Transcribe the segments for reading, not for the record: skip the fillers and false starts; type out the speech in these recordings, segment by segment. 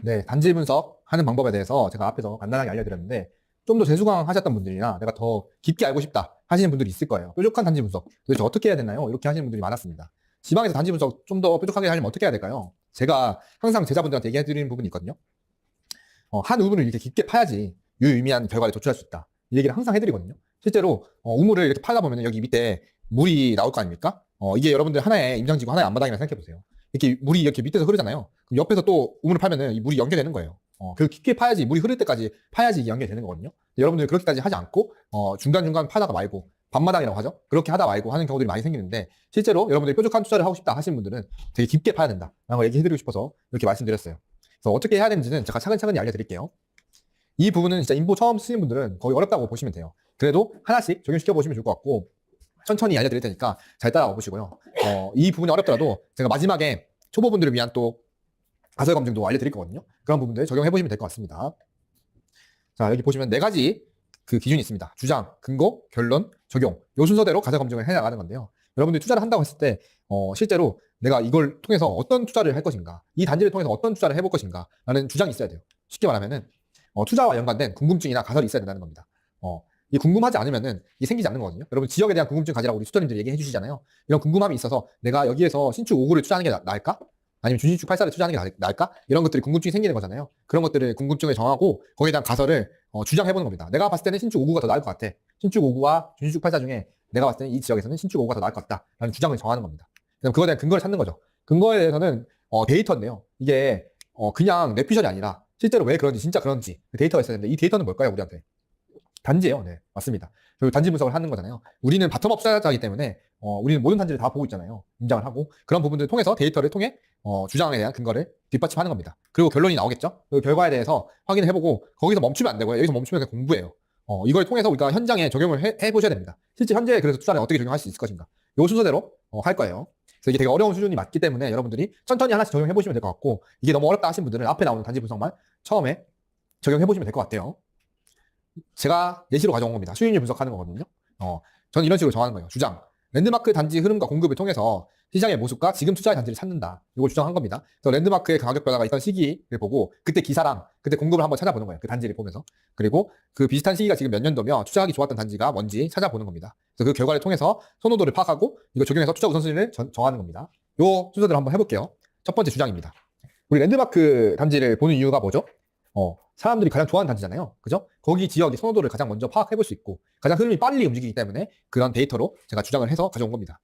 네, 단지 분석하는 방법에 대해서 제가 앞에서 간단하게 알려드렸는데 좀 더 재수강 하셨던 분들이나 내가 더 깊게 알고 싶다 하시는 분들이 있을 거예요. 뾰족한 단지 분석 도대체 어떻게 해야 되나요? 이렇게 하시는 분들이 많았습니다. 지방에서 단지 분석 좀 더 뾰족하게 하려면 어떻게 해야 될까요? 제가 항상 제자분들한테 얘기해 드리는 부분이 있거든요. 한 우물을 이렇게 깊게 파야지 유의미한 결과를 도출할 수 있다. 이 얘기를 항상 해드리거든요. 실제로 우물을 이렇게 파다 보면 여기 밑에 물이 나올 거 아닙니까? 이게 여러분들 하나의 임장지구 하나의 앞마당이라 생각해 보세요. 이렇게 물이 이렇게 밑에서 흐르잖아요. 그럼 옆에서 또 우물을 파면은 이 물이 연결되는 거예요. 그 깊게 파야지, 물이 흐를 때까지 파야지 이게 연결되는 거거든요. 여러분들 그렇게까지 하지 않고 중간중간 파다가 말고 밤마당이라고 하죠. 그렇게 하다 말고 하는 경우들이 많이 생기는데 실제로 여러분들이 뾰족한 투자를 하고 싶다 하시는 분들은 되게 깊게 파야 된다 라고 얘기해드리고 싶어서 이렇게 말씀드렸어요. 그래서 어떻게 해야 되는지는 제가 차근차근히 알려드릴게요. 이 부분은 진짜 인보 처음 쓰시는 분들은 거의 어렵다고 보시면 돼요. 그래도 하나씩 적용시켜 보시면 좋을 것 같고 천천히 알려드릴 테니까 잘 따라와 보시고요. 이 부분이 어렵더라도 제가 마지막에 초보분들을 위한 또 가설 검증도 알려드릴 거거든요. 그런 부분들 적용해 보시면 될 것 같습니다. 자, 여기 보시면 네 가지 그 기준이 있습니다. 주장, 근거, 결론, 적용. 이 순서대로 가설 검증을 해 나가는 건데요. 여러분들이 투자를 한다고 했을 때 실제로 내가 이걸 통해서 어떤 투자를 할 것인가, 이 단지를 통해서 어떤 투자를 해볼 것인가 라는 주장이 있어야 돼요. 쉽게 말하면은 투자와 연관된 궁금증이나 가설이 있어야 된다는 겁니다. 이 궁금하지 않으면은 이게 생기지 않는 거거든요. 여러분 지역에 대한 궁금증 가지라고 우리 투자님들이 얘기해 주시잖아요. 이런 궁금함이 있어서 내가 여기에서 신축 5구를 투자하는 게 나을까? 아니면 준신축 8사를 투자하는 게 나을까? 이런 것들이 궁금증이 생기는 거잖아요. 그런 것들을 궁금증을 정하고 거기에 대한 가설을 주장해보는 겁니다. 내가 봤을 때는 신축 5구가 더 나을 것 같아. 신축 5구와 준신축 8사 중에 내가 봤을 때는 이 지역에서는 신축 5구가 더 나을 것 같다. 라는 주장을 정하는 겁니다. 그럼 그거에 대한 근거를 찾는 거죠. 근거에 대해서는 데이터인데요. 이게 그냥 뇌피셜이 아니라 실제로 왜 그런지 진짜 그런지 데이터가 있어야 되는데 이 데이터는 뭘까요? 우리한테 단지예요. 네, 맞습니다. 그리고 단지 분석을 하는 거잖아요. 우리는 바텀업 투자자이기 때문에 우리는 모든 단지를 다 보고 있잖아요. 인정을 하고 그런 부분들을 통해서 데이터를 통해 주장에 대한 근거를 뒷받침하는 겁니다. 그리고 결론이 나오겠죠. 그 결과에 대해서 확인을 해보고 거기서 멈추면 안 되고요. 여기서 멈추면 그냥 공부예요. 이걸 통해서 우리가 현장에 적용을 해보셔야 됩니다. 실제 현재 그래서 투자를 어떻게 적용할 수 있을 것인가. 이 순서대로 할 거예요. 그래서 이게 되게 어려운 수준이 맞기 때문에 여러분들이 천천히 하나씩 적용해 보시면 될 것 같고 이게 너무 어렵다 하신 분들은 앞에 나오는 단지 분석만 처음에 적용해 보시면 될 것 같아요. 제가 예시로 가져온 겁니다. 수익률 분석하는 거거든요. 저는 이런 식으로 정하는 거예요. 주장. 랜드마크 단지 흐름과 공급을 통해서 시장의 모습과 지금 투자의 단지를 찾는다. 이걸 주장한 겁니다. 그래서 랜드마크의 가격 변화가 있던 시기를 보고 그때 기사랑 그때 공급을 한번 찾아보는 거예요. 그 단지를 보면서. 그리고 그 비슷한 시기가 지금 몇 년도며 투자하기 좋았던 단지가 뭔지 찾아보는 겁니다. 그래서 그 결과를 통해서 선호도를 파악하고 이걸 적용해서 투자 우선순위를 정하는 겁니다. 요 순서대로 한번 해볼게요. 첫 번째 주장입니다. 우리 랜드마크 단지를 보는 이유가 뭐죠? 사람들이 가장 좋아하는 단지잖아요. 그죠? 거기 지역의 선호도를 가장 먼저 파악해 볼 수 있고 가장 흐름이 빨리 움직이기 때문에 그런 데이터로 제가 주장을 해서 가져온 겁니다.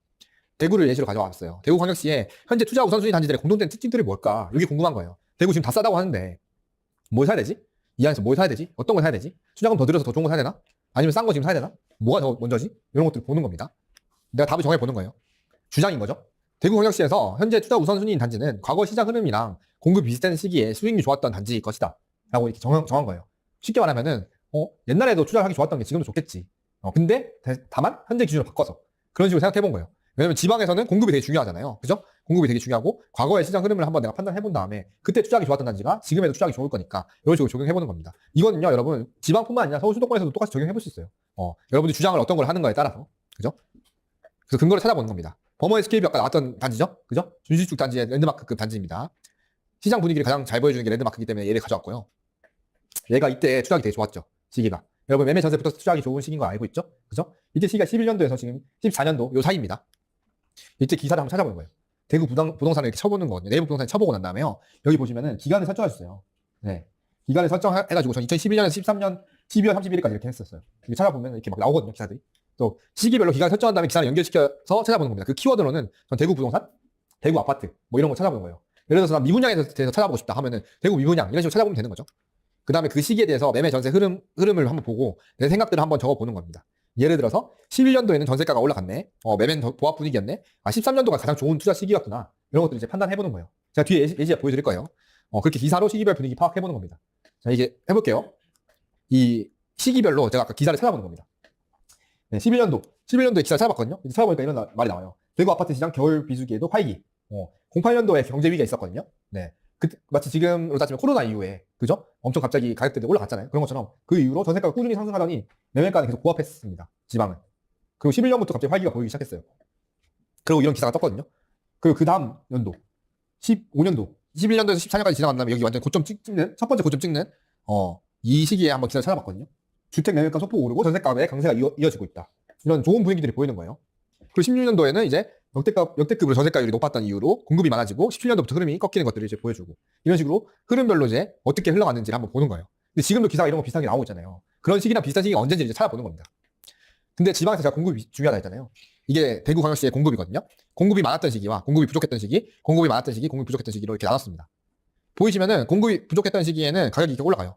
대구를 예시로 가져왔어요. 대구광역시에 현재 투자 우선순위 단지들의 공통된 특징들이 뭘까? 이게 궁금한 거예요. 대구 지금 다 싸다고 하는데 뭘 사야 되지? 이 안에서 뭘 사야 되지? 어떤 걸 사야 되지? 투자금 더 들여서 더 좋은 거 사야 되나? 아니면 싼 거 지금 사야 되나? 뭐가 더 먼저지? 이런 것들 보는 겁니다. 내가 답을 정해 보는 거예요. 주장인 거죠. 대구광역시에서 현재 투자 우선순위인 단지는 과거 시장 흐름이랑 공급이 비슷한 시기에 수익률이 좋았던 단지일 것이다. 라고 이렇게 정한 거예요. 쉽게 말하면은, 옛날에도 투자를 하기 좋았던 게 지금도 좋겠지. 근데, 다만, 현재 기준으로 바꿔서. 그런 식으로 생각해 본 거예요. 왜냐면 지방에서는 공급이 되게 중요하잖아요. 그죠? 공급이 되게 중요하고, 과거의 시장 흐름을 한번 내가 판단해 본 다음에, 그때 투자하기 좋았던 단지가 지금에도 투자하기 좋을 거니까, 이런 식으로 적용해 보는 겁니다. 이거는요, 여러분, 지방뿐만 아니라 서울 수도권에서도 똑같이 적용해 볼 수 있어요. 여러분들이 주장을 어떤 걸 하는 거에 따라서. 그죠? 그래서 근거를 찾아보는 겁니다. 버머 SKB 아까 나왔던 단지죠? 그죠? 준신축 단지의 랜드마크급 단지입니다. 시장 분위기를 가장 잘 보여주는 게 랜드마크이기 때문에 얘를 가져왔고요. 얘가 이때 투자하기 되게 좋았죠. 시기가. 여러분 매매 전세부터 투자하기 좋은 시기인 거 알고 있죠? 그죠? 이때 시기가 11년도에서 지금 14년도 요 사이입니다. 이때 기사를 한번 찾아보는 거예요. 대구 부동산을 이렇게 쳐보는 거거든요. 내부 부동산 쳐보고 난 다음에요. 여기 보시면은 기간을 설정해주세요. 네. 기간을 설정해가지고 전 2011년에서 13년 12월 31일까지 이렇게 했었어요. 이게 찾아보면 이렇게 막 나오거든요. 기사들이. 또 시기별로 기간 설정한 다음에 기사를 연결시켜서 찾아보는 겁니다. 그 키워드로는 전 대구 부동산, 대구 아파트 뭐 이런 거 찾아보는 거예요. 예를 들어서 난 미분양에 대해서 찾아보고 싶다 하면은 대구 미분양 이런 식으로 찾아보면 되는 거죠. 그 다음에 그 시기에 대해서 매매 전세 흐름을 한번 보고 내 생각들을 한번 적어보는 겁니다. 예를 들어서 11년도에는 전세가가 올라갔네. 매매는 보합 분위기였네. 13년도가 가장 좋은 투자 시기였구나. 이런 것들을 이제 판단해보는 거예요. 제가 뒤에 예시에 보여드릴 거예요. 그렇게 기사로 시기별 분위기 파악해보는 겁니다. 자, 이제 해볼게요. 이 시기별로 제가 아까 기사를 찾아보는 겁니다. 네, 11년도에 기사를 찾아봤거든요. 이제 찾아보니까 이런 말이 나와요. 대구 아파트 시장 겨울 비수기에도 활기. 08년도에 경제 위기가 있었거든요. 네. 마치 지금으로 따지면 코로나 이후에, 그죠? 엄청 갑자기 가격들이 올라갔잖아요. 그런 것처럼 그 이후로 전세가가 꾸준히 상승하더니 매매가는 계속 고압했습니다. 지방은. 그리고 11년부터 갑자기 활기가 보이기 시작했어요. 그리고 이런 기사가 떴거든요. 그리고 그 다음 연도, 15년도 21년도에서 14년까지 지나간 다음에 여기 완전 고점 찍는, 첫 번째 고점 찍는, 이 시기에 한번 기사를 찾아봤거든요. 주택 매매가 소폭 오르고 전세값의 강세가 이어지고 있다. 이런 좋은 분위기들이 보이는 거예요. 그리고 16년도에는 이제 역대급으로 전세가율이 높았던 이유로 공급이 많아지고 17년도부터 흐름이 꺾이는 것들을 이제 보여주고 이런 식으로 흐름별로 이제 어떻게 흘러갔는지를 한번 보는 거예요. 근데 지금도 기사가 이런 거 비슷한 게 나오고 있잖아요. 그런 시기랑 비슷한 시기가 언제인지 이제 찾아보는 겁니다. 근데 지방에서 제가 공급이 중요하다 했잖아요. 이게 대구광역시의 공급이거든요. 공급이 많았던 시기와 공급이 부족했던 시기, 공급이 많았던 시기, 공급이 부족했던 시기로 이렇게 나눴습니다. 보이시면은 공급이 부족했던 시기에는 가격이 이렇게 올라가요.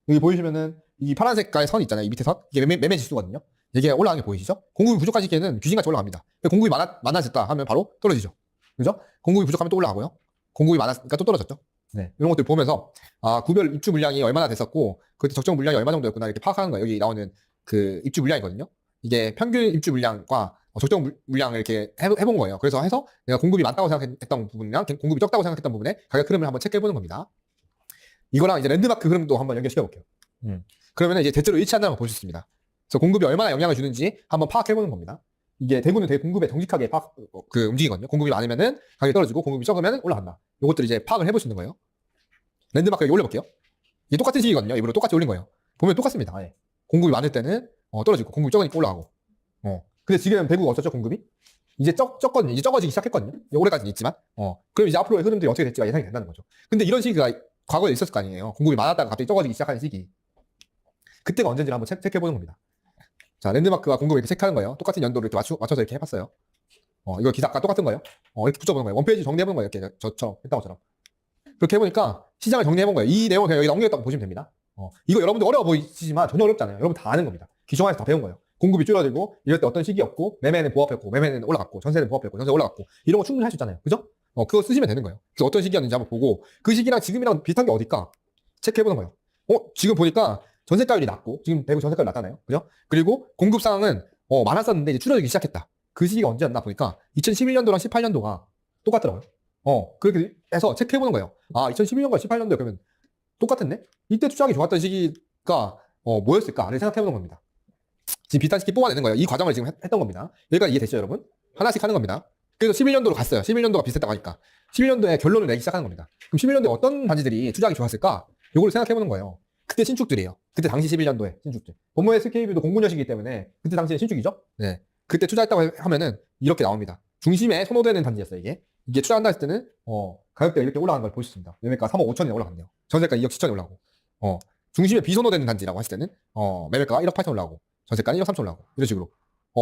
여기 보이시면은 이 파란 색깔 선 있잖아요. 이 밑에 선. 이게 매매 지수거든요. 이게 올라가는 게 보이시죠? 공급이 부족한 시기에는 귀신같이 올라갑니다. 공급이 많아졌다 하면 바로 떨어지죠. 그죠? 공급이 부족하면 또 올라가고요. 공급이 많았으니까 또 떨어졌죠. 네. 이런 것들 보면서, 구별 입주 물량이 얼마나 됐었고, 그때 적정 물량이 얼마 정도였구나, 이렇게 파악하는 거예요. 여기 나오는 그 입주 물량이거든요. 이게 평균 입주 물량과 적정 물량을 이렇게 해본 거예요. 그래서 해서 내가 공급이 많다고 생각했던 부분이랑 공급이 적다고 생각했던 부분에 가격 흐름을 한번 체크해보는 겁니다. 이거랑 이제 랜드마크 흐름도 한번 연결시켜 볼게요. 그러면 이제 대체로 일치한다는 걸 볼 수 있습니다. 그래서 공급이 얼마나 영향을 주는지 한번 파악해보는 겁니다. 이게 대구는 되게 공급에 정직하게 움직이거든요. 공급이 많으면은 가격이 떨어지고 공급이 적으면 올라간다. 요것들 이제 파악을 해볼 수 있는 거예요. 랜드마크 여기 올려볼게요. 이게 똑같은 시기거든요. 일부러 똑같이 올린 거예요. 보면 똑같습니다. 아예. 공급이 많을 때는 떨어지고 공급이 적으니까 올라가고. 근데 지금 대구가 어쩌죠? 공급이? 이제 적거든요. 이제 적어지기 시작했거든요. 올해까지는 있지만. 그럼 이제 앞으로의 흐름들이 어떻게 될지가 예상이 된다는 거죠. 근데 이런 시기가 과거에 있었을 거 아니에요. 공급이 많았다가 갑자기 적어지기 시작하는 시기. 그때가 언제인지를 한번 체크해보는 겁니다. 자, 랜드마크와 공급을 이렇게 체크하는 거예요. 똑같은 연도를 이렇게 맞춰서 이렇게 해봤어요. 이거 기사 아까 똑같은 거예요. 이렇게 붙여보는 거예요. 원페이지 정리해보는 거예요. 이렇게 저처럼 했던 것처럼. 그렇게 해보니까 시장을 정리해본 거예요. 이 내용을 그냥 여기 넘겨졌다고 보시면 됩니다. 이거 여러분들 어려워 보이시지만 전혀 어렵지 않아요. 여러분 다 아는 겁니다. 기존에서 다 배운 거예요. 공급이 줄어들고 이럴 때 어떤 시기였고 매매는 보합했고 매매는 올라갔고 전세는 보합했고 전세 올라갔고 이런 거 충분히 할 수 있잖아요. 그죠? 그거 쓰시면 되는 거예요. 그래서 어떤 시기였는지 한번 보고 그 시기랑 지금이랑 비슷한 게 어딜까 체크해보는 거예요. 지금 보니까 전세가율이 낮고 지금 대구 전세가율 낮잖아요. 그죠? 그리고 공급 상황은 많았었는데 이제 줄어들기 시작했다. 그 시기가 언제였나 보니까 2011년도랑 18년도가 똑같더라고요. 그렇게 해서 체크해보는 거예요. 2011년과 18년도 그러면 똑같았네? 이때 투자하기 좋았던 시기가 뭐였을까를 생각해보는 겁니다. 지금 비슷한 시기 뽑아내는 거예요. 이 과정을 지금 했던 겁니다. 여기까지 이해되시죠, 여러분? 하나씩 하는 겁니다. 그래서 11년도로 갔어요. 11년도가 비슷했다고 하니까. 11년도에 결론을 내기 시작하는 겁니다. 그럼 11년도에 어떤 단지들이 투자하기 좋았을까? 요걸 생각해보는 거예요. 그때 신축들이에요. 그때 당시 11년도에 신축들. 본모의 SKB도 공군여시기 때문에 그때 당시에 신축이죠? 네. 그때 투자했다고 하면은 이렇게 나옵니다. 중심에 선호되는 단지였어요, 이게. 이게 투자한다 했을 때는, 가격대가 이렇게 올라가는 걸 볼 수 있습니다. 매매가 3억 5천에 올라갔네요. 전세가 2억 7천에 올라가고. 중심에 비선호되는 단지라고 했을 때는, 매매가가 1억 8천 올라가고, 전세가는 1억 3천 올라가고. 이런 식으로.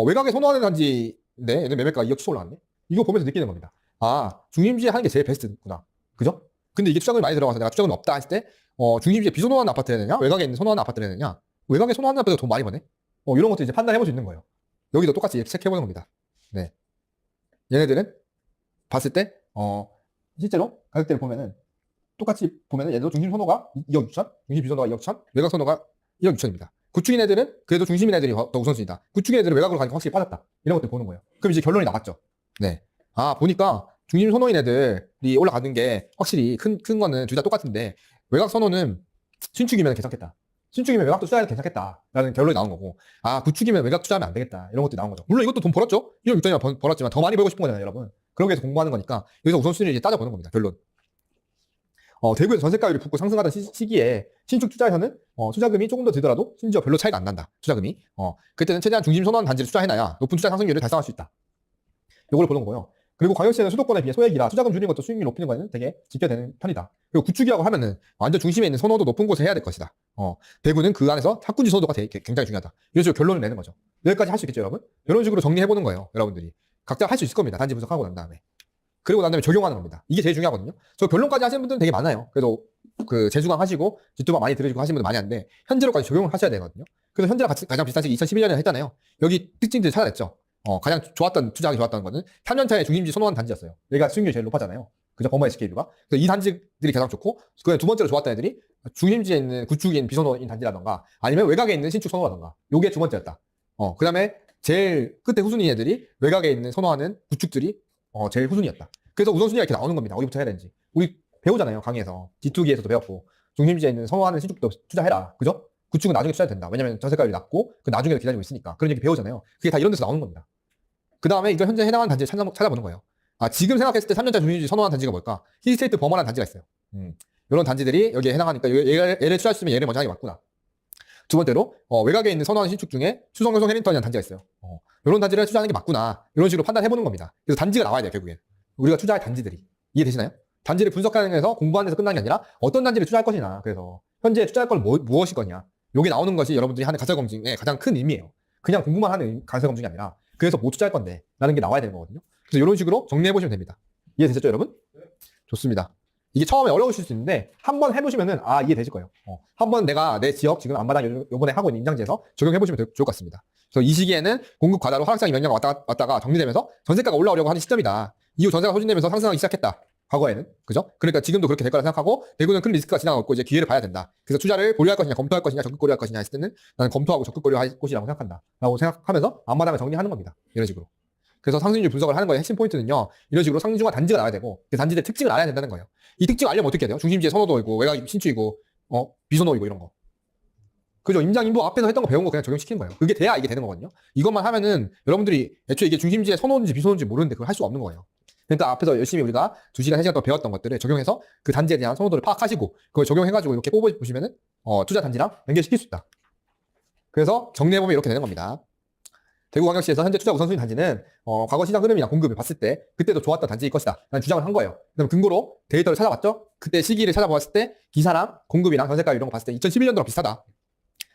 외곽에 선호하는 단지인데, 얘는 매매가가 2억 7천 올라갔네? 이거 보면서 느끼는 겁니다. 중심지에 하는 게 제일 베스트구나. 그죠? 근데 이게 투자금이 많이 들어가서 내가 투자금이 없다 했을 때, 중심지에 비선호하는 아파트를 해야 되냐? 외곽에 있는 선호하는 아파트를 해야 되냐? 외곽에 선호하는 아파트가 돈 많이 버네? 이런 것도 이제 판단해볼 수 있는 거예요. 여기도 똑같이 체크해보는 겁니다. 네. 얘네들은 봤을 때, 실제로 가격대를 보면은, 똑같이 보면은 얘도 중심 선호가 2억 6천, 중심 비선호가 2억 1천, 외곽 선호가 1억 6천입니다. 구축인 애들은 그래도 중심인 애들이 더 우선순위다. 구축인 애들은 외곽으로 가니까 확실히 빠졌다. 이런 것들 보는 거예요. 그럼 이제 결론이 나왔죠. 네. 보니까 중심 선호인 애들이 올라가는 게 확실히 큰 거는 둘 다 똑같은데, 외곽 선호는 신축이면 괜찮겠다. 신축이면 외곽도 투자해도 괜찮겠다라는 결론이 나온 거고, 구축이면 외곽 투자하면 안 되겠다. 이런 것들이 나온 거죠. 물론 이것도 돈 벌었죠? 1억 6천이나 벌었지만 더 많이 벌고 싶은 거잖아요, 여러분. 그러기 위해서 공부하는 거니까 여기서 우선순위를 이제 따져보는 겁니다. 결론. 대구에서 전세가율이 붙고 상승하던 시기에 신축 투자에서는 투자금이 조금 더 들더라도 심지어 별로 차이가 안 난다. 투자금이. 그때는 최대한 중심 선호하는 단지를 투자해놔야 높은 투자 상승률을 달성할 수 있다. 요걸 보는 거고요. 그리고 광역시에는 수도권에 비해 소액이라 투자금 줄이는 것도 수익률 높이는 거에는 되게 지켜되는 편이다. 그리고 구축이라고 하면은 완전 중심에 있는 선호도 높은 곳에 해야 될 것이다. 대구는 그 안에서 학군지 선호도가 굉장히 중요하다. 이런 식으로 결론을 내는 거죠. 여기까지 할 수 있겠죠, 여러분? 이런 식으로 정리해보는 거예요, 여러분들이. 각자 할 수 있을 겁니다. 단지 분석하고 난 다음에. 그리고 난 다음에 적용하는 겁니다. 이게 제일 중요하거든요. 저 결론까지 하시는 분들은 되게 많아요. 그래도 재수강 하시고 지투방 많이 들으시고 하시는 분들 많이 하는데 현재로까지 적용을 하셔야 되거든요. 그래서 현재랑 가장 비슷한 시기 2011년에 했잖아요. 여기 특징들 찾아냈죠. 가장 투자하기 좋았던 거는 3년차에 중심지 선호한 단지였어요. 여기가 수익률이 제일 높았잖아요. 그죠? 버머 SKB가. 그래서 이 단지들이 가장 좋고, 그 두 번째로 좋았던 애들이 중심지에 있는 구축인 비선호인 단지라던가, 아니면 외곽에 있는 신축 선호라던가. 요게 두 번째였다. 그 다음에 제일 끝에 후순위 애들이 외곽에 있는 선호하는 구축들이 제일 후순위였다. 그래서 우선순위가 이렇게 나오는 겁니다. 어디부터 해야 되는지. 우리 배우잖아요, 강의에서. G2기에서도 배웠고. 중심지에 있는 선호하는 신축도 투자해라. 그죠? 구축은 나중에 투자해도 된다. 왜냐면 전세가율이 낮고, 그 나중에도 기다리고 있으니까. 그런 얘기 배우잖아요. 그게 다 이런 데서 나오는 겁니다. 그 다음에 이걸 현재 해당하는 단지를 찾아보는 거예요. 지금 생각했을 때 3년차 중심주의 선호하는 단지가 뭘까? 힐스테이트 버머라는 단지가 있어요. 이런 단지들이 여기에 해당하니까 얘를 투자할 수 있으면 얘를 먼저 하는 게 맞구나. 두 번째로 외곽에 있는 선호하는 신축 중에 수성효성 해링턴이라는 단지가 있어요. 이런 단지를 투자하는 게 맞구나. 이런 식으로 판단해보는 겁니다. 그래서 단지가 나와야 돼요. 결국엔 우리가 투자할 단지들이 이해되시나요? 단지를 분석하는 데서 공부하는 데서 끝난 게 아니라 어떤 단지를 투자할 것이냐. 그래서 현재 투자할 건 무엇이 거냐. 여기 나오는 것이 여러분들이 하는 가설 검증의 가장 큰 의미예요. 그냥 공부만 하는 가설 검증이 아니라 그래서 뭐 투자할 건데 라는 게 나와야 되는 거거든요. 그래서 이런 식으로 정리해보시면 됩니다. 이해되셨죠, 여러분? 좋습니다. 이게 처음에 어려우실 수 있는데 한번 해보시면은 이해되실 거예요. 한번 내가 내 지역 지금 앞마당 요번에 하고 있는 임장지에서 적용해보시면 좋을 것 같습니다. 그래서 이 시기에는 공급 과다로 하락장이 몇 년 왔다가 정리되면서 전세가가 올라오려고 하는 시점이다. 이후 전세가 소진되면서 상승하기 시작했다. 과거에는. 그죠? 그러니까 지금도 그렇게 될 거라 생각하고 대구는 큰 리스크가 지나고 있고 이제 기회를 봐야 된다. 그래서 투자를 보류할 것이냐 검토할 것이냐 적극 고려할 것이냐 했을 때는 나는 검토하고 적극 고려할 곳이라고 생각한다. 라고 생각하면서 앞마당을 정리하는 겁니다. 이런 식으로. 그래서 상승률 분석을 하는 거의 핵심 포인트는요. 이런 식으로 상중하 단지가 나와야 되고 그 단지들 특징을 알아야 된다는 거예요. 이 특징을 알려면 어떻게 해야 돼요? 중심지의 선호도이고 외곽 신축이고 비선호이고 이런 거. 그죠? 임장인부 앞에서 했던 거 배운 거 그냥 적용시키는 거예요. 그게 돼야 이게 되는 거거든요. 이것만 하면은 여러분들이 애초에 이게 중심지의 선호인지 비선호인지 모르는데 그걸 할 수가 없는 거예요. 그러니까 앞에서 열심히 우리가 2시간, 3시간 동안 배웠던 것들을 적용해서 그 단지에 대한 선호도를 파악하시고 그걸 적용해가지고 이렇게 뽑아보시면은 투자 단지랑 연결시킬 수 있다. 그래서 정리해보면 이렇게 되는 겁니다. 대구광역시에서 현재 투자 우선순위 단지는 과거 시장 흐름이나 공급을 봤을 때 그때도 좋았던 단지일 것이다 라는 주장을 한 거예요. 그럼 근거로 데이터를 찾아봤죠. 그때 시기를 찾아봤을 때 기사랑 공급이랑 전세가 이런 거 봤을 때 2011년도랑 비슷하다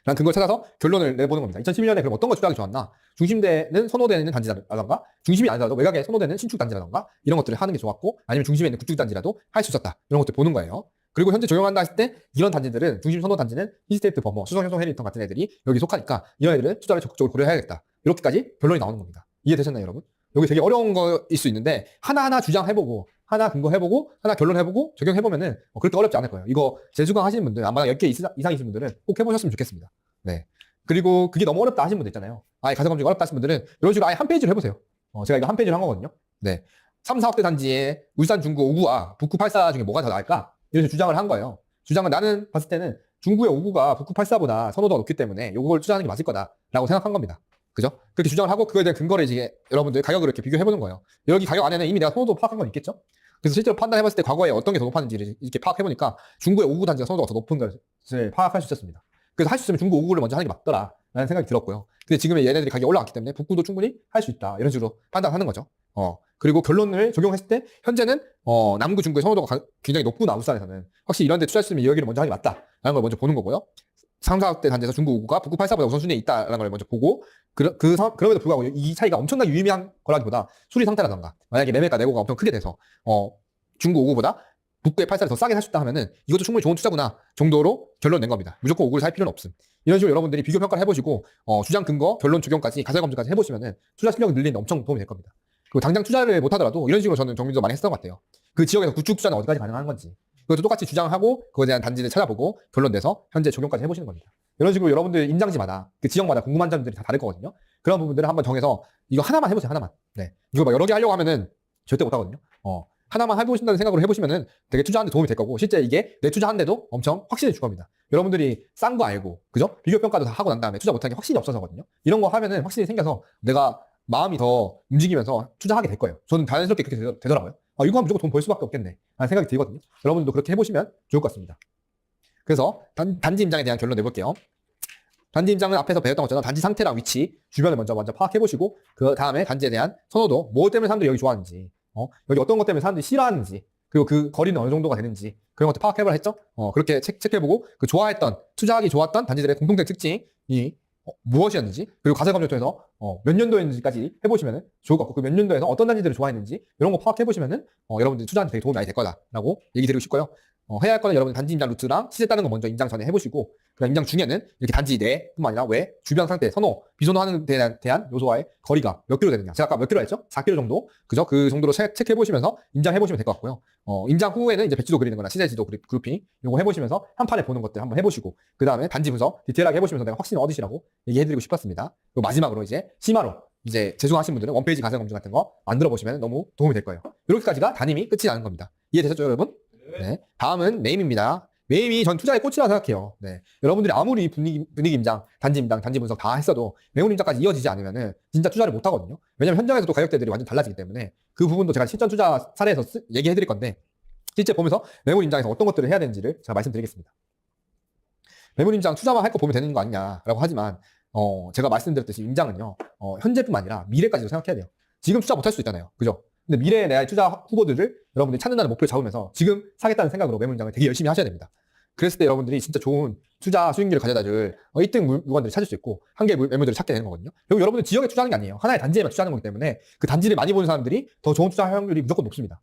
라는 근거를 찾아서 결론을 내보는 겁니다. 2011년에 그럼 어떤 거 투자하기 좋았나? 중심대는 선호되는 단지라던가 중심이 아니라도 외곽에 선호되는 신축 단지라던가 이런 것들을 하는 게 좋았고 아니면 중심에 있는 구축 단지라도 할 수 있었다. 이런 것들 보는 거예요. 그리고 현재 적용한다 했을 때 이런 단지들은 중심 선호 단지는 힐스테이트 버머, 수성효성 해리턴 같은 애들이 여기 속하니까 이런 애들은 투자를 적극적으로 고려해야겠다. 이렇게까지 결론이 나오는 겁니다. 이해되셨나요, 여러분? 여기 되게 어려운 거일 수 있는데 하나하나 주장해보고 하나 근거해보고 하나 결론해보고 적용해보면은 그렇게 어렵지 않을 거예요. 이거 재수강 하시는 분들 아마 10개 이상이신 분들은 꼭 해보셨으면 좋겠습니다. 네. 그리고 그게 너무 어렵다 하시는 분들 있잖아요. 가설 검증이 어렵다 하시는 분들은 이런 식으로 아예 한 페이지로 해보세요. 제가 이거 한 페이지로 한 거거든요. 네. 3, 4억대 단지에 울산 중구 5구와 북구 84 중에 뭐가 더 나을까? 이런 식으로 주장을 한 거예요. 주장은 나는 봤을 때는 중구의 5구가 북구 84보다 선호도가 높기 때문에 이걸 투자하는 게 맞을 거다라고 생각한 겁니다. 그죠? 그렇게 주장을 하고 그거에 대한 근거를 이제 여러분들 가격을 이렇게 비교해보는 거예요. 여기 가격 안에는 이미 내가 선호도 파악한 건 있겠죠? 그래서 실제로 판단해봤을 때 과거에 어떤 게 더 높았는지를 이렇게 파악해보니까 중구의 5구 단지가 선호도가 더 높은 것을 파악할 수 있었습니다. 그래서 할 수 있으면 중구 5구를 먼저 하는 게 맞더라 라는 생각이 들었고요. 근데 지금 얘네들이 가격이 올라갔기 때문에 북구도 충분히 할 수 있다 이런 식으로 판단하는 거죠. 그리고 결론을 적용했을 때 현재는 남구 중구의 선호도가 굉장히 높구나. 울산에서는 확실히 이런 데 투자했으면 여기를 먼저 하는 게 맞다라는 걸 먼저 보는 거고요. 3, 4억대 단지에서 중구 5구가 북구 84보다 우선순위에 있다라는 걸 먼저 보고 그럼에도 불구하고 이 차이가 엄청나게 유의미한 거라기보다 수리 상태라던가 만약에 매매가 내고가 엄청 크게 돼서 중구 5구보다 북구의 84를 더 싸게 살 수 있다 하면은 이것도 충분히 좋은 투자구나 정도로 결론 낸 겁니다. 무조건 5구를 살 필요는 없음. 이런 식으로 여러분들이 비교 평가를 해보시고 주장 근거, 결론 적용까지 가설 검증까지 해보시면은 투자 실력이 늘리는 데 엄청 도움이 될 겁니다. 그리고 당장 투자를 못 하더라도 이런 식으로 저는 정리도 많이 했었던 것 같아요. 그 지역에서 구축 투자는 어디까지 가능한 건지 그것도 똑같이 주장하고 그거에 대한 단지를 찾아보고 결론 내서 현재 적용까지 해보시는 겁니다. 이런 식으로 여러분들 임장지마다 그 지역마다 궁금한 점들이 다 다를 거거든요. 그런 부분들을 한번 정해서 이거 하나만 해보세요. 하나만. 네. 이거 막 여러 개 하려고 하면은 절대 못 하거든요. 하나만 해보신다는 생각으로 해보시면은 되게 투자하는데 도움이 될 거고 실제 이게 내 투자하는데도 엄청 확신을 줄 겁니다. 여러분들이 싼 거 알고 그죠? 비교 평가도 다 하고 난 다음에 투자 못하는 게 확신이 없어서거든요. 이런 거 하면은 확신이 생겨서 내가 마음이 더 움직이면서 투자하게 될 거예요. 저는 자연스럽게 그렇게 되더라고요. 이거 하면 무조건 돈 벌 수밖에 없겠네 라는 생각이 들거든요. 여러분들도 그렇게 해보시면 좋을 것 같습니다. 그래서 단지 임장에 대한 결론 내볼게요. 단지 임장은 앞에서 배웠던 것처럼 단지 상태랑 위치, 주변을 먼저 파악해보시고 그 다음에 단지에 대한 선호도, 뭐 때문에 사람들이 여기 좋아하는지 여기 어떤 것 때문에 사람들이 싫어하는지 그리고 그 거리는 어느 정도가 되는지 그런 것들 파악해보라 했죠. 그렇게 체크해보고 그 좋아했던 투자하기 좋았던 단지들의 공통된 특징이 무엇이었는지 그리고 가설 검증을 통해서 몇 년도였는지까지 해보시면 좋을 것 같고 그 몇 년도에서 어떤 단지들을 좋아했는지 이런 거 파악해보시면 여러분들 투자하는데 되게 도움이 많이 될 거다라고 얘기 드리고 싶고요. 해야 할 거는 여러분 단지 임장 루트랑 시세 따는 거 먼저 임장 전에 해보시고 그다음 임장 중에는 이렇게 단지 내뿐만 아니라 외 주변 상태 선호 비선호하는 데 대한 요소와의 거리가 몇 킬로 되느냐 제가 아까 몇 킬로 했죠? 4킬로 정도 그죠? 그 정도로 체크해 보시면서 임장 해보시면 될 것 같고요. 임장 후에는 이제 배지도 그리는 거나 시세지도 그룹핑 요거 해보시면서 한 판에 보는 것들 한번 해보시고 그 다음에 단지 분석 디테일하게 해보시면서 내가 확신을 얻으시라고 얘기해드리고 싶었습니다. 그리고 마지막으로 이제 심화로 이제 재수강하신 분들은 원페이지 가설 검증 같은 거 만들어 보시면 너무 도움이 될 거예요. 이렇게까지가 단임이 끝이 나는 겁니다. 이해되셨죠 여러분? 네. 다음은 네임입니다. 매입이 전 투자의 꽃이라고 생각해요. 네. 여러분들이 아무리 분위기 임장, 단지 임장, 단지 분석 다 했어도 매물 임장까지 이어지지 않으면은 진짜 투자를 못 하거든요. 왜냐면 현장에서도 가격대들이 완전 달라지기 때문에 그 부분도 제가 실전 투자 사례에서 얘기해 드릴 건데 실제 보면서 매물 임장에서 어떤 것들을 해야 되는지를 제가 말씀드리겠습니다. 매물 임장 투자만 할 거 보면 되는 거 아니냐라고 하지만 제가 말씀드렸듯이 임장은요 현재뿐만 아니라 미래까지도 생각해야 돼요. 지금 투자 못 할 수도 있잖아요. 그죠? 근데 미래에 내 투자 후보들을 여러분들이 찾는다는 목표를 잡으면서 지금 사겠다는 생각으로 매물 임장을 되게 열심히 하셔야 됩니다. 그랬을 때 여러분들이 진짜 좋은 투자 수익률을 가져다 줄 1등 물건들을 찾을 수 있고 한 개의 매물들을 찾게 되는 거거든요. 그리고 여러분들 지역에 투자하는 게 아니에요. 하나의 단지에만 투자하는 거기 때문에 그 단지를 많이 보는 사람들이 더 좋은 투자 확률이 무조건 높습니다.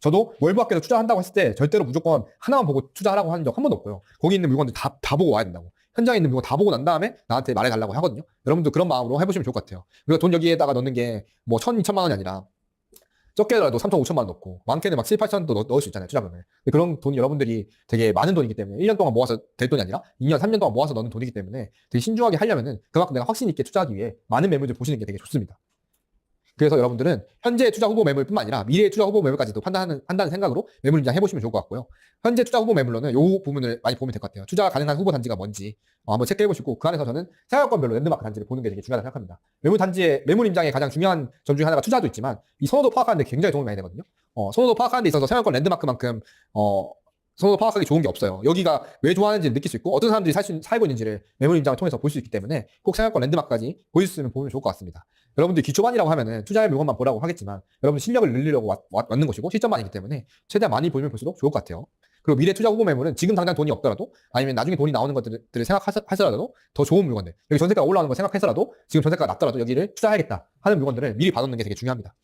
저도 월부학에서 투자한다고 했을 때 절대로 무조건 하나만 보고 투자하라고 하는 적 한 번도 없고요. 거기 있는 물건들 다 보고 와야 된다고. 현장에 있는 물건 다 보고 난 다음에 나한테 말해달라고 하거든요. 여러분도 그런 마음으로 해보시면 좋을 것 같아요. 우리가 돈 여기에다가 넣는 게 뭐 1,000, 2천만 원이 아니라 적게라도 3천, 5천만 원 넣고 많게는 막 7, 8천도 넣을 수 있잖아요. 투자금을. 그런 돈이 여러분들이 되게 많은 돈이기 때문에 1년 동안 모아서 될 돈이 아니라 2년, 3년 동안 모아서 넣는 돈이기 때문에 되게 신중하게 하려면은 그만큼 내가 확신 있게 투자하기 위해 많은 매물들 보시는 게 되게 좋습니다. 그래서 여러분들은 현재 투자 후보 매물뿐만 아니라 미래의 투자 후보 매물까지도 판단하는 생각으로 매물 임장 해보시면 좋을 것 같고요. 현재 투자 후보 매물로는 이 부분을 많이 보면 될 것 같아요. 투자 가능한 후보 단지가 뭔지 한번 체크해보시고 그 안에서 저는 생활권별로 랜드마크 단지를 보는 게 되게 중요하다고 생각합니다. 매물 임장의 가장 중요한 점 중에 하나가 투자도 있지만 이 선호도 파악하는 데 굉장히 도움이 많이 되거든요. 선호도 파악하는 데 있어서 생활권 랜드마크만큼 선호도 파악하기 좋은 게 없어요. 여기가 왜 좋아하는지를 느낄 수 있고 어떤 사람들이 살고 있는지를 매물 임장을 통해서 볼 수 있기 때문에 꼭 생활권 랜드마크까지 보여주시면 보면 좋을 것 같습니다. 여러분들 기초반이라고 하면은 투자의 물건만 보라고 하겠지만 여러분 실력을 늘리려고 왔는 것이고 실전반이기 때문에 최대한 많이 보면 볼수록 좋을 것 같아요. 그리고 미래 투자 후보 매물은 지금 당장 돈이 없더라도 아니면 나중에 돈이 나오는 것들을 생각하더라도 더 좋은 물건들, 여기 전세가가 올라오는 걸 생각해서라도 지금 전세가가 낮더라도 여기를 투자해야겠다 하는 물건들을 미리 봐놓는 게 되게 중요합니다.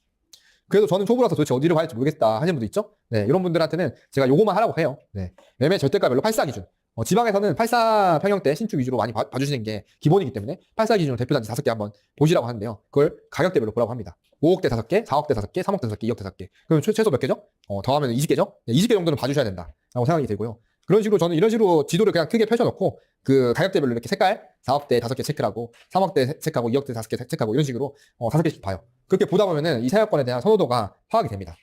그래도 저는 초보라서 도대체 어디로 가야 할지 모르겠다 하시는 분도 있죠? 네, 이런 분들한테는 제가 요거만 하라고 해요. 네, 매매 절대가별로 84 기준. 지방에서는 84 평형대 신축 위주로 많이 봐주시는 게 기본이기 때문에 84 기준으로 대표단지 5개 한번 보시라고 하는데요. 그걸 가격대별로 보라고 합니다. 5억대 5개, 4억대 5개, 3억대 5개, 2억 5개. 그럼 최소 몇 개죠? 더하면 20개죠? 네, 20개 정도는 봐주셔야 된다 라고 생각이 들고요. 그런 식으로 저는 이런 식으로 지도를 그냥 크게 펼쳐놓고 그 가격대별로 이렇게 색깔 4억대 5개 체크하고 3억대 체크하고 2억대 5개 체크하고 이런 식으로 5개씩 봐요. 그렇게 보다 보면은 이 생활권에 대한 선호도가 파악이 됩니다.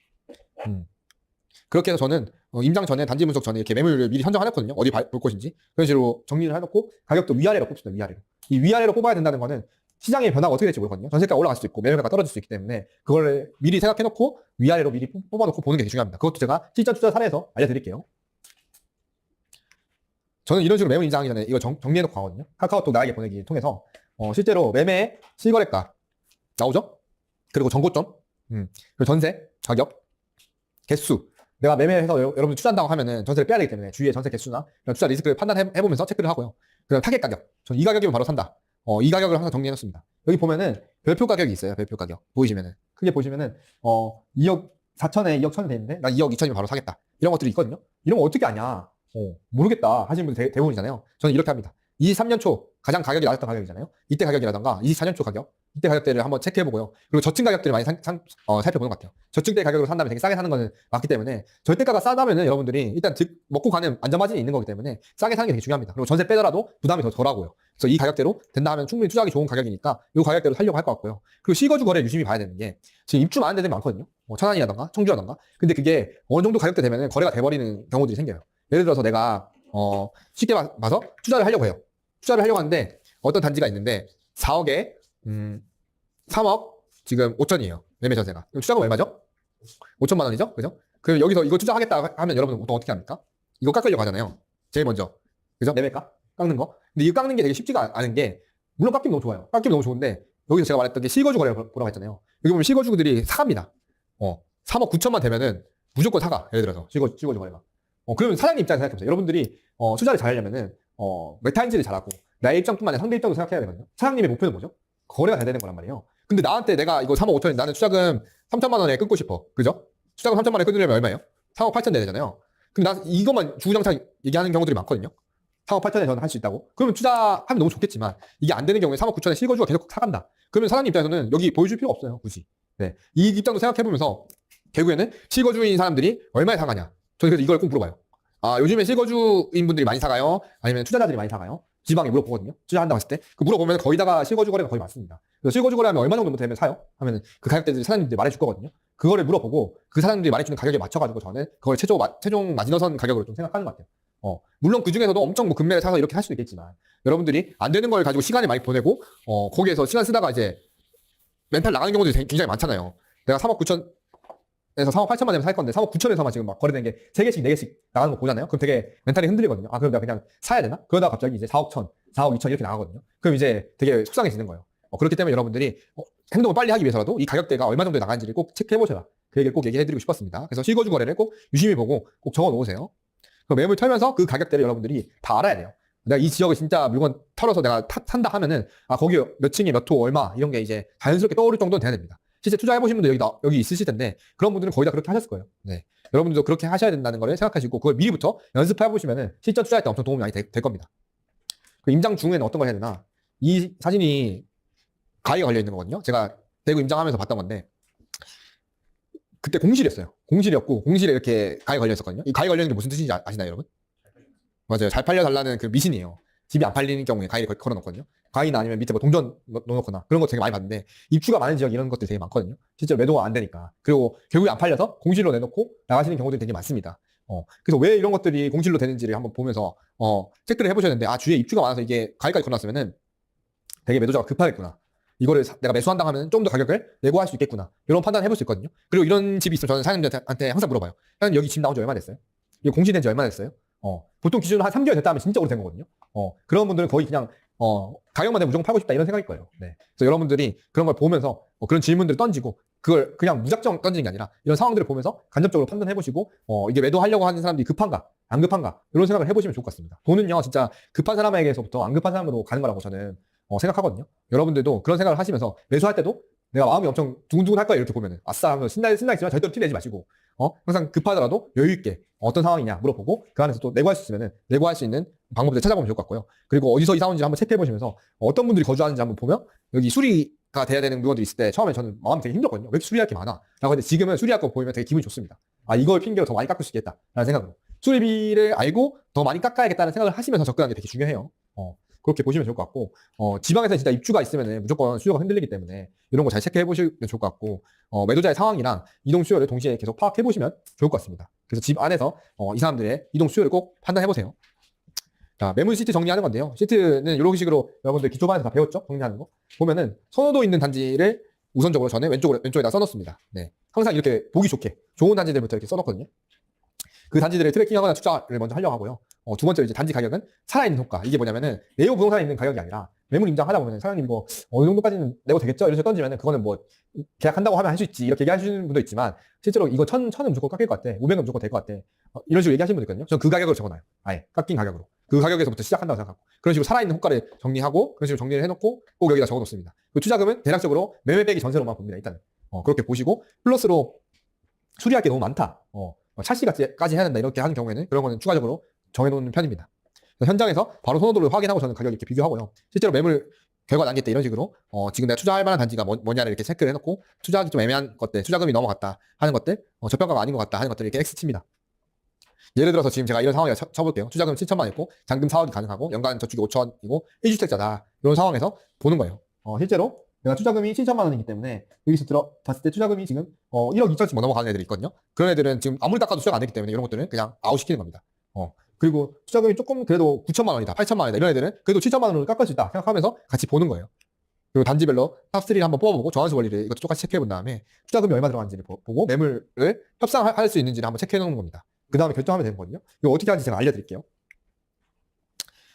그렇게 해서 저는 임장 전에 단지 분석 전에 이렇게 매물을 미리 선정해놨거든요. 어디 볼 것인지 그런 식으로 정리를 해놓고 가격도 위아래로 뽑습니다. 위아래로. 이 위아래로 뽑아야 된다는 거는 시장의 변화가 어떻게 될지 모르거든요. 전세가가 올라갈 수도 있고 매물가가 떨어질 수 있기 때문에 그걸 미리 생각해놓고 위아래로 미리 뽑아놓고 보는 게 되게 중요합니다. 그것도 제가 실전 투자 사례에서 알려드릴게요. 저는 이런 식으로 매물 인정하기 전에 이거 정리해놓고 가거든요. 카카오톡 나에게 보내기 통해서 실제로 매매 실거래가 나오죠? 그리고 정고점, 그리고 전세 가격, 개수. 내가 매매해서 여러분들 투자한다고 하면은 전세를 빼야 되기 때문에 주위의 전세 개수나 투자 리스크를 판단해보면서 체크를 하고요. 그다음 타겟 가격. 전 이 가격이면 바로 산다. 이 가격을 항상 정리해놓습니다. 여기 보면은 별표 가격이 있어요. 별표 가격. 보이시면은. 크게 보시면은 2억 4천에 2억 1천이 돼 있는데 나 2억 2천이면 바로 사겠다. 이런 것들이 있거든요. 이런 거 어떻게 아냐? 모르겠다 하시는 분들 대부분이잖아요. 저는 이렇게 합니다. 23년 초 가장 가격이 낮았던 가격이잖아요. 이때 가격이라던가 24년 초 가격, 이때 가격대를 한번 체크해보고요. 그리고 저층 가격대를 많이 살펴보는 것 같아요. 저층대 가격으로 산다면 되게 싸게 사는 거는 맞기 때문에 절대가가 싸다면은 여러분들이 일단 먹고 가는 안전마진이 있는 거기 때문에 싸게 사는 게 되게 중요합니다. 그리고 전세 빼더라도 부담이 더 덜하고요. 그래서 이 가격대로 된다 하면 충분히 투자하기 좋은 가격이니까 이 가격대로 살려고 할 것 같고요. 그리고 실거주 거래 유심히 봐야 되는 게 지금 입주 많은 데들이 많거든요. 천안이라던가 청주라던가. 근데 그게 어느 정도 가격대 되면은 거래가 돼버리는 경우들이 생겨요. 예를 들어서 내가 쉽게 봐서 투자를 하려고 해요. 투자를 하려고 하는데 어떤 단지가 있는데 4억에 3억 지금 5천이에요. 매매 전세가. 투자금 얼마죠? 5천만 원이죠? 그죠? 그럼 여기서 이거 투자하겠다 하면 여러분 보통 어떻게 합니까? 이거 깎으려고 하잖아요. 제일 먼저. 그죠? 매매가? 깎는 거. 근데 이거 깎는 게 되게 쉽지가 않은 게 물론 깎이면 너무 좋아요. 깎이면 너무 좋은데 여기서 제가 말했던 게 실거주 거래를 보라고 했잖아요. 여기 보면 실거주들이 사갑니다. 3억 9천만 되면은 무조건 사가. 예를 들어서 실거주 거래가. 그러면 사장님 입장에서 생각해보세요. 여러분들이 투자를 잘 하려면은 메타인지를 잘하고 나의 입장뿐만 아니라 상대 입장도 생각해야 되거든요. 사장님의 목표는 뭐죠? 거래가 잘 되는 거란 말이에요. 근데 나한테 내가 이거 3억 5천에 나는 투자금 3천만 원에 끊고 싶어. 그죠? 투자금 3천만 원에 끊으려면 얼마예요? 3억 8천 내야 되잖아요. 근데 나 이것만 주구장창 얘기하는 경우들이 많거든요. 3억 8천에 저는 할 수 있다고. 그러면 투자하면 너무 좋겠지만 이게 안 되는 경우에 3억 9천에 실거주가 계속 사간다. 그러면 사장님 입장에서는 여기 보여줄 필요 없어요. 굳이. 네. 이 입장도 생각해보면서 결국에는 실거주인 사람들이 얼마에 사가냐. 저는 그래서 이걸 꼭 물어봐요. 요즘에 실거주인 분들이 많이 사가요? 아니면 투자자들이 많이 사가요? 지방에 물어보거든요. 투자한다고 했을 때. 그 물어보면 거의다가 실거주 거래가 거의 많습니다. 그래서 실거주 거래하면 얼마 정도 되면 사요? 하면 그 가격대들 사장님들이 말해줄 거거든요. 그거를 물어보고 그 사장님들이 말해주는 가격에 맞춰가지고 저는 그걸 최종 마지노선 가격으로 좀 생각하는 것 같아요. 물론 그 중에서도 엄청 뭐 금매를 사서 이렇게 할 수도 있겠지만 여러분들이 안 되는 걸 가지고 시간을 많이 보내고 거기에서 시간 쓰다가 이제 멘탈 나가는 경우들이 굉장히 많잖아요. 내가 3억 9천에서 3억 8천만 되면 살 건데 3억 9천에서만 지금 막 거래된 게 3개씩 4개씩 나가는 거 보잖아요. 그럼 되게 멘탈이 흔들리거든요. 아, 그럼 내가 그냥 사야 되나? 그러다가 갑자기 이제 4억 천, 4억 2천 이렇게 나가거든요. 그럼 이제 되게 속상해지는 거예요. 그렇기 때문에 여러분들이 행동을 빨리 하기 위해서라도 이 가격대가 얼마 정도 나가는지를 꼭 체크해 보셔라. 그 얘기를 꼭 얘기해드리고 싶었습니다. 그래서 실거주 거래를 꼭 유심히 보고 꼭 적어 놓으세요. 그 매물 털면서 그 가격대를 여러분들이 다 알아야 돼요. 내가 이 지역에 진짜 물건 털어서 내가 산다 하면은 거기 몇 층에 몇 호 얼마 이런 게 이제 자연스럽게 떠오를 정도는 돼야 됩니다. 실제 투자해보신 분들 여기 있으실 텐데 그런 분들은 거의 다 그렇게 하셨을 거예요. 네. 여러분들도 그렇게 하셔야 된다는 걸 생각하시고 그걸 미리부터 연습해보시면은 실전 투자할 때 엄청 도움이 많이 될 겁니다. 그 임장 중에는 어떤 걸 해야 되나? 이 사진이 가위가 걸려 있는 거거든요. 제가 대구 임장하면서 봤던 건데 그때 공실이었어요. 공실이었고 공실에 이렇게 가위 걸려 있었거든요. 이 가위 걸려 있는 게 무슨 뜻인지 아시나요, 여러분? 맞아요. 잘 팔려달라는 그 미신이에요. 집이 안 팔리는 경우에 가위를 걸어놓거든요. 가위나 아니면 밑에 뭐 동전 넣어놓거나 그런 거 되게 많이 봤는데 입주가 많은 지역 이런 것들이 되게 많거든요. 실제로 매도가 안 되니까. 그리고 결국에 안 팔려서 공실로 내놓고 나가시는 경우들이 되게 많습니다. 그래서 왜 이런 것들이 공실로 되는지를 한번 보면서 체크를 해보셔야 되는데 주위에 입주가 많아서 이게 가위까지 걸어놨으면은 되게 매도자가 급하겠구나. 이거를 내가 매수한다 하면 좀 더 가격을 내고할 수 있겠구나. 이런 판단을 해볼 수 있거든요. 그리고 이런 집이 있으면 저는 사장님들한테 항상 물어봐요. 사장님 여기 집 나온 지 얼마 됐어요? 이거 공시된 지 얼마 됐어요? 보통 기준으로 한 3개월 됐다 하면 진짜 오래된 거거든요. 그런 분들은 거의 그냥 가격만 되면 무조건 팔고 싶다 이런 생각일 거예요. 네. 그래서 여러분들이 그런 걸 보면서 그런 질문들을 던지고 그걸 그냥 무작정 던지는 게 아니라 이런 상황들을 보면서 간접적으로 판단해 보시고 이게 매도하려고 하는 사람들이 급한가 안 급한가 이런 생각을 해보시면 좋을 것 같습니다. 돈은요 진짜 급한 사람에게서부터 안 급한 사람으로 가는 거라고 저는 생각하거든요. 여러분들도 그런 생각을 하시면서 매수할 때도 내가 마음이 엄청 두근두근 할 거야 이렇게 보면은 아싸 하면서 신나있지만 절대로 티내지 마시고 항상 급하더라도 여유 있게 어떤 상황이냐 물어보고 그 안에서 또 내고할 수 있으면은 내고할 수 있는 방법을 찾아보면 좋을 것 같고요. 그리고 어디서 이사 온지 한번 체크해 보시면서 어떤 분들이 거주하는지 한번 보면 여기 수리가 돼야 되는 물건들이 있을 때 처음에 저는 마음이 되게 힘들었거든요. 왜 이렇게 수리할 게 많아? 라고 했는데 지금은 수리할 거 보이면 되게 기분이 좋습니다. 이걸 핑계로 더 많이 깎을 수 있겠다라는 생각으로 수리비를 알고 더 많이 깎아야겠다는 생각을 하시면서 접근하는 게 되게 중요해요. 그렇게 보시면 좋을 것 같고 지방에서 진짜 입주가 있으면 무조건 수요가 흔들리기 때문에 이런 거 잘 체크해 보시면 좋을 것 같고 매도자의 상황이랑 이동 수요를 동시에 계속 파악해 보시면 좋을 것 같습니다. 그래서 집 안에서 이 사람들의 이동 수요를 꼭 판단해 보세요. 자, 매물 시트 정리하는 건데요. 시트는 이런 식으로 여러분들 기초반에서 다 배웠죠? 정리하는 거. 보면은 선호도 있는 단지를 우선적으로 저는 왼쪽에다 써놓습니다. 네. 항상 이렇게 보기 좋게 좋은 단지들부터 이렇게 써놓거든요. 그 단지들을 트래킹하거나 투자를 먼저 하려고 하고요. 두 번째로 이제 단지 가격은 살아있는 효과. 이게 뭐냐면은 내용 부동산에 있는 가격이 아니라 매물 임장하다 보면 사장님 이거 어느 정도까지는 내고 되겠죠? 이런 식으로 던지면은 그거는 뭐 계약한다고 하면 할 수 있지 이렇게 얘기하시는 분도 있지만 실제로 이거 1,000은 무조건 깎일 것 같아. 500은 무조건 될 것 같아. 이런 식으로 얘기하시는 분도 있거든요. 저는 그 가격으로 적어놔요. 아예 깎인 가격으로. 그 가격에서부터 시작한다고 생각하고 그런 식으로 살아있는 효과를 정리하고 그런 식으로 정리를 해놓고 꼭 여기다 적어놓습니다. 그 투자금은 대략적으로 매매 빼기 전세로만 봅니다. 일단은 그렇게 보시고 플러스로 수리할 게 너무 많다. 찰시까지 해야 된다 이렇게 하는 경우에는 그런 거는 추가적으로 정해놓는 편입니다. 현장에서 바로 선호도를 확인하고 저는 가격 이렇게 비교하고요. 실제로 매물 결과 남길 때 이런 식으로 지금 내가 투자할 만한 단지가 뭐냐를 이렇게 체크를 해놓고 투자하기 좀 애매한 것들, 투자금이 넘어갔다 하는 것들, 저평가가 아닌 것 같다 하는 것들을 이렇게 X칩니다. 예를 들어서 지금 제가 이런 상황을 쳐볼게요. 투자금 7천만 있고 잔금 4억이 가능하고 연간 저축이 5천이고 1주택자다. 이런 상황에서 보는 거예요. 실제로 내가 투자금이 7천만 원이기 때문에 여기서 봤을 때 투자금이 지금 1억 2천씩 넘어가는 애들이 있거든요. 그런 애들은 지금 아무리 닦아도 수익 안 되기 때문에 이런 것들은 그냥 아웃시키는 겁니다. 그리고 투자금이 조금 그래도 9천만 원이다, 8천만 원이다 이런 애들은 그래도 7천만 원으로 깎을 수 있다 생각하면서 같이 보는 거예요. 그리고 단지별로 탑3를 한번 뽑아보고 저항수 원리를 이것도 똑같이 체크해 본 다음에 투자금이 얼마 들어가는지를 보고 매물을 협상할 수 있는지를 한번 체크해 놓는 겁니다. 그 다음에 결정하면 되는 거거든요. 이거 어떻게 하는지 제가 알려드릴게요.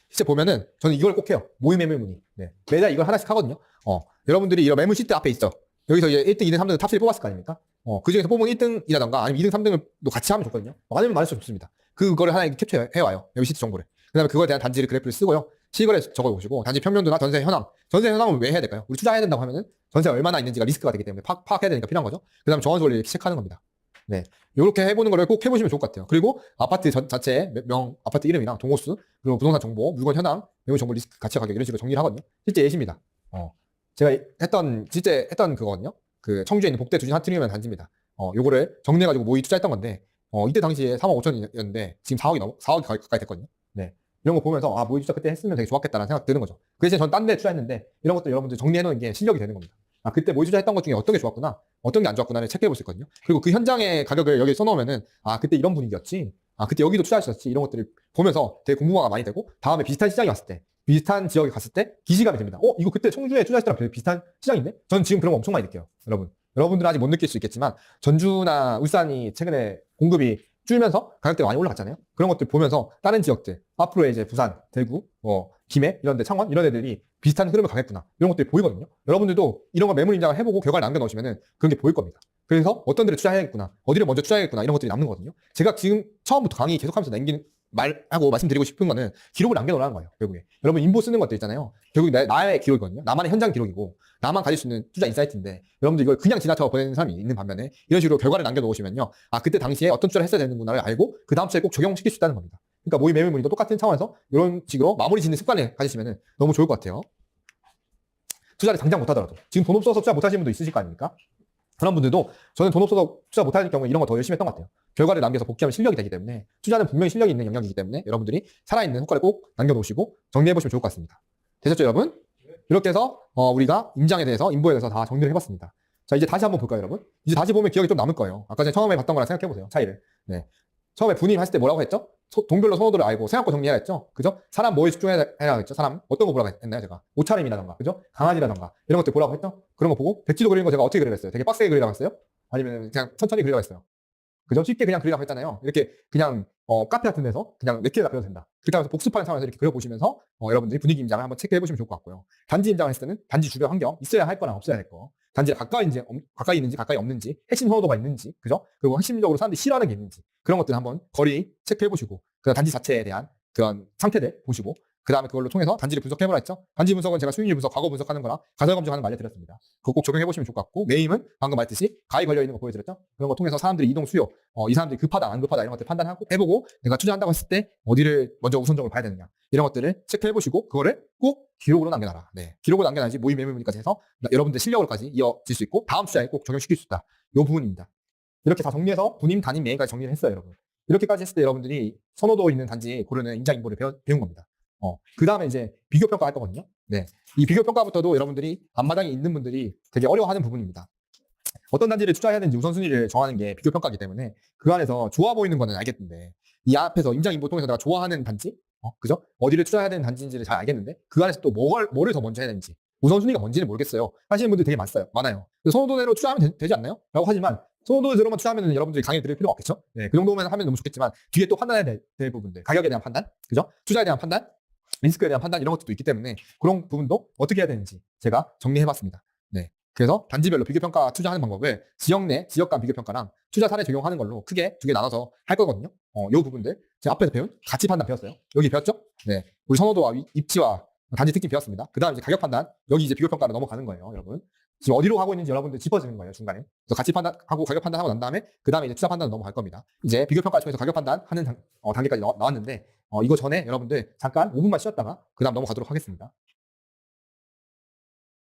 실제 보면은 저는 이걸 꼭 해요. 모의 매물 문의. 네. 매달 이걸 하나씩 하거든요. 여러분들이 이런 매물 시트 앞에 있죠. 여기서 이제 1등, 2등, 3등 탑3 뽑았을 거 아닙니까? 그 중에서 뽑은 1등이라던가 아니면 2등, 3등을 또 같이 하면 좋거든요. 많으면 많을수록 좋습니다. 그거를 하나 캡처해와요. 매물 시트 정보를. 그 다음에 그거에 대한 단지를 그래프를 쓰고요. 실거래 적어보시고 단지 평면도나 전세 현황. 전세 현황은 왜 해야 될까요? 우리 투자해야 된다고 하면은 전세가 얼마나 있는지가 리스크가 되기 때문에 파악해야 되니까 필요한 거죠. 그 다음에 정원수 원리를 체크하는 겁니다. 네. 요렇게 해보는 거를 꼭 해보시면 좋을 것 같아요. 그리고 아파트 자체의 아파트 이름이랑 동호수, 그리고 부동산 정보, 물건 현황, 매물 정보 리스크, 가치 가격 이런 식으로 정리를 하거든요. 실제 예시입니다. 제가 실제 했던 그거거든요. 그 청주에 있는 복대 두진 하트리면 단지입니다. 요거를 정리해가지고 모의 투자했던 건데, 이때 당시에 3억 5천이었는데, 지금 4억이 가까이 됐거든요. 네. 이런 거 보면서, 모의 투자 그때 했으면 되게 좋았겠다라는 생각 드는 거죠. 그 대신에 전 딴 데 투자했는데, 이런 것도 여러분들 정리해놓은 게 실력이 되는 겁니다. 그때 모의 투자했던 것 중에 어떤 게 좋았구나, 어떤 게 안 좋았구나를 체크해 볼 수 있거든요. 그리고 그 현장의 가격을 여기 써놓으면은, 그때 이런 분위기였지. 아, 그때 여기도 투자하셨지. 이런 것들을 보면서 되게 공부가 많이 되고, 다음에 비슷한 시장이 왔을 때, 비슷한 지역에 갔을 때 기시감이 됩니다. 이거 그때 청주에 투자했을 때랑 되게 비슷한 시장인데? 저는 지금 그런 거 엄청 많이 느껴요. 여러분들은 아직 못 느낄 수 있겠지만, 전주나 울산이 최근에 공급이 줄면서 가격대가 많이 올라갔잖아요. 그런 것들 보면서 다른 지역들, 앞으로 이제 부산, 대구, 김해, 이런 데, 창원, 이런 애들이 비슷한 흐름을 가겠구나. 이런 것들이 보이거든요. 여러분들도 이런 거 매물 인정을 해보고 결과를 남겨놓으시면은 그런 게 보일 겁니다. 그래서 어떤 데를 투자해야겠구나, 어디를 먼저 투자해야겠구나, 이런 것들이 남는 거거든요. 제가 지금 처음부터 강의 계속하면서 말씀드리고 싶은 거는 기록을 남겨놓으라는 거예요. 결국에 여러분 인보 쓰는 것들 있잖아요. 결국 나의 기록이거든요. 나만의 현장 기록이고 나만 가질 수 있는 투자 인사이트인데, 여러분들 이걸 그냥 지나쳐 보내는 사람이 있는 반면에 이런 식으로 결과를 남겨놓으시면요, 아, 그때 당시에 어떤 투자를 했어야 되는구나를 알고 그 다음 주에 꼭 적용시킬 수 있다는 겁니다. 그러니까 모의 매물 문의도 똑같은 차원에서 이런 식으로 마무리 짓는 습관을 가지시면 너무 좋을 것 같아요. 투자를 당장 못하더라도 지금 돈 없어서 투자 못하시는 분도 있으실 거 아닙니까? 그런 분들도 저는 돈 없어서 투자 못하는 경우에 이런 거 더 열심히 했던 것 같아요. 결과를 남겨서 복귀하면 실력이 되기 때문에, 투자는 분명히 실력이 있는 영역이기 때문에 여러분들이 살아있는 효과를 꼭 남겨놓으시고 정리해보시면 좋을 것 같습니다. 되셨죠, 여러분? 이렇게 해서 우리가 임장에 대해서, 인보에 대해서 다 정리를 해봤습니다. 자, 이제 다시 한번 볼까요, 여러분? 이제 다시 보면 기억이 좀 남을 거예요. 아까 전에 처음에 봤던 거랑 생각해보세요, 차이를. 네. 처음에 분임 했을 때 뭐라고 했죠? 동별로 선호도를 알고 생각고 정리해야 했죠? 그죠? 사람 뭐에 집중해야 했죠? 사람 어떤 거 보라고 했나요, 제가? 옷차림이라던가, 그죠? 강아지라던가 이런 것들 보라고 했죠? 그런 거 보고 백지도 그리는 거 제가 어떻게 그리라 했어요? 되게 빡세게 그리라고 했어요? 아니면 그냥 천천히 그리라고 했어요? 그죠? 쉽게 그냥 그리라고 했잖아요. 이렇게 그냥 카페 같은 데서 그냥 몇 개나 그려도 된다. 그렇게 하면서 복습하는 상황에서 이렇게 그려보시면서 여러분들이 분위기 임장을 한번 체크해 보시면 좋을 것 같고요. 단지 임장을 했을 때는 단지 주변 환경, 있어야 할 거랑 없어야 할 거, 단지가 가까이 있는지 가까이 없는지, 핵심 선호도가 있는지, 그죠? 그리고 핵심적으로 사람들이 싫어하는 게 있는지, 그런 것들 한번 거리 체크해 보시고, 그 단지 자체에 대한 그런 상태들 보시고, 그 다음에 그걸로 통해서 단지를 분석해보라 했죠? 단지 분석은 제가 수익률 분석, 과거 분석하는 거랑 가설 검증하는 거 알려드렸습니다. 그거 꼭 적용해보시면 좋을 것 같고, 메임은 방금 말했듯이 가입 걸려있는 거 보여드렸죠? 그런 거 통해서 사람들이 이동 수요, 이 사람들이 급하다 안 급하다 이런 것들 판단하고 해보고, 내가 투자한다고 했을 때 어디를 먼저 우선적으로 봐야 되느냐, 이런 것들을 체크해보시고 그거를 꼭 기록으로 남겨놔라. 네, 기록으로 남겨놔야지 모의 매물까지 해서 여러분들 실력으로까지 이어질 수 있고 다음 투자에 꼭 적용시킬 수 있다. 이 부분입니다. 이렇게 다 정리해서 분임, 단임, 메인까지 정리를 했어요, 여러분. 이렇게까지 했을 때 여러분들이 선호도 있는 단지 고르는 임장 인보를 배운 겁니다. 그 다음에 이제 비교 평가 할 거거든요. 네, 이 비교 평가부터도 여러분들이 앞마당에 있는 분들이 되게 어려워하는 부분입니다. 어떤 단지를 투자해야 되는지 우선순위를 정하는 게 비교 평가이기 때문에 그 안에서 좋아 보이는 거는 알겠는데, 이 앞에서 임장 인보 통해서 내가 좋아하는 단지, 그죠? 어디를 투자해야 되는 단지인지를 잘 알겠는데 그 안에서 또 뭐를 더 먼저 해야 되는지, 우선순위가 뭔지는 모르겠어요 하시는 분들 되게 많아요. 선호도대로 투자하면 되지 않나요? 라고 하지만 선호도대로만 투자하면 여러분들이 강의 들을 필요가 없겠죠? 네, 그 정도면 하면 너무 좋겠지만 뒤에 또 판단해야 될 부분들, 가격에 대한 판단, 그죠? 투자에 대한 판단, 리스크에 대한 판단, 이런 것들도 있기 때문에 그런 부분도 어떻게 해야 되는지 제가 정리해봤습니다. 네, 그래서 단지별로 비교평가 투자하는 방법을 지역 내 지역 간 비교평가랑 투자 사례 적용하는 걸로 크게 두 개 나눠서 할 거거든요. 요 부분들 제가 앞에서 배운 가치 판단 배웠어요. 여기 배웠죠? 네, 우리 선호도와 입지와 단지 특징 배웠습니다. 그 다음 이제 가격 판단, 여기 이제 비교평가로 넘어가는 거예요, 여러분. 지금 어디로 가고 있는지 여러분들 짚어주는 거예요, 중간에. 그래서 가치 판단하고 가격 판단하고 난 다음에 그 다음에 이제 투자 판단 넘어갈 겁니다. 이제 비교평가를 통해서 가격 판단하는 단계까지 나왔는데, 이거 전에 여러분들 잠깐 5분만 쉬었다가 그 다음 넘어가도록 하겠습니다.